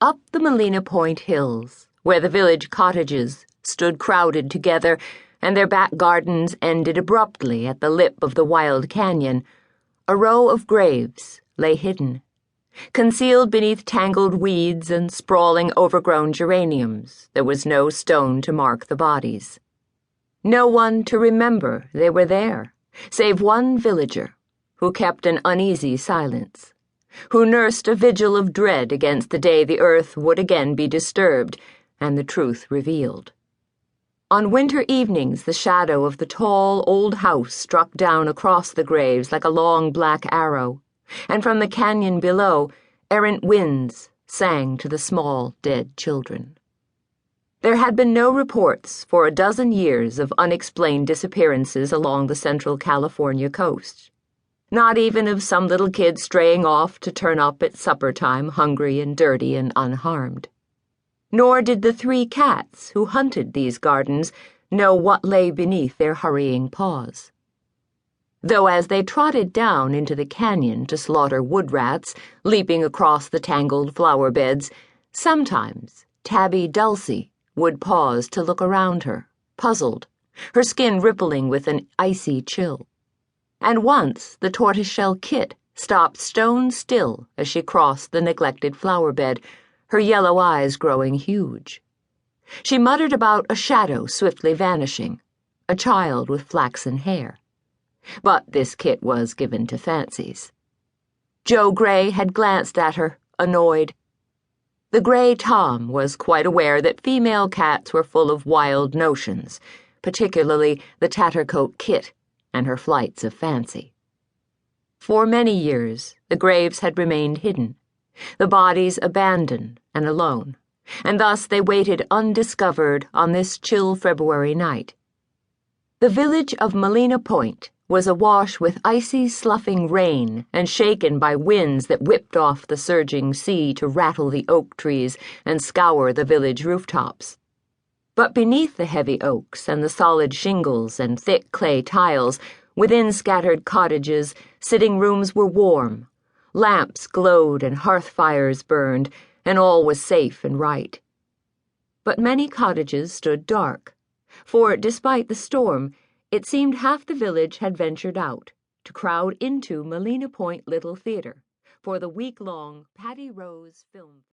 Up the Molena Point hills, where the village cottages stood crowded together and their back gardens ended abruptly at the lip of the wild canyon, a row of graves lay hidden, concealed beneath tangled weeds and sprawling overgrown geraniums. There was no stone to mark the bodies. No one to remember they were there, save one villager, who kept an uneasy silence, who nursed a vigil of dread against the day the earth would again be disturbed and the truth revealed. On winter evenings, the shadow of the tall, old house struck down across the graves like a long black arrow, and from the canyon below, errant winds sang to the small, dead children. There had been no reports for a dozen years of unexplained disappearances along the central California coast. Not even of some little kid straying off to turn up at supper time, hungry and dirty and unharmed. Nor did the 3 cats who hunted these gardens know what lay beneath their hurrying paws. Though as they trotted down into the canyon to slaughter wood rats, leaping across the tangled flower beds, sometimes tabby Dulcie would pause to look around her, puzzled, her skin rippling with an icy chill. And once the tortoiseshell kit stopped stone still as she crossed the neglected flower bed, her yellow eyes growing huge. She muttered about a shadow swiftly vanishing, a child with flaxen hair. But this kit was given to fancies. Joe Gray had glanced at her, annoyed. The gray Tom was quite aware that female cats were full of wild notions, particularly the tattercoat Kit and her flights of fancy. For many years, the graves had remained hidden, the bodies abandoned and alone, and thus they waited undiscovered on this chill February night. The village of Molena Point was awash with icy, sloughing rain and shaken by winds that whipped off the surging sea to rattle the oak trees and scour the village rooftops. But beneath the heavy oaks and the solid shingles and thick clay tiles, within scattered cottages, sitting rooms were warm. Lamps glowed and hearth fires burned, and all was safe and right. But many cottages stood dark, for despite the storm, it seemed half the village had ventured out to crowd into Molena Point Little Theater for the week-long Patty Rose film.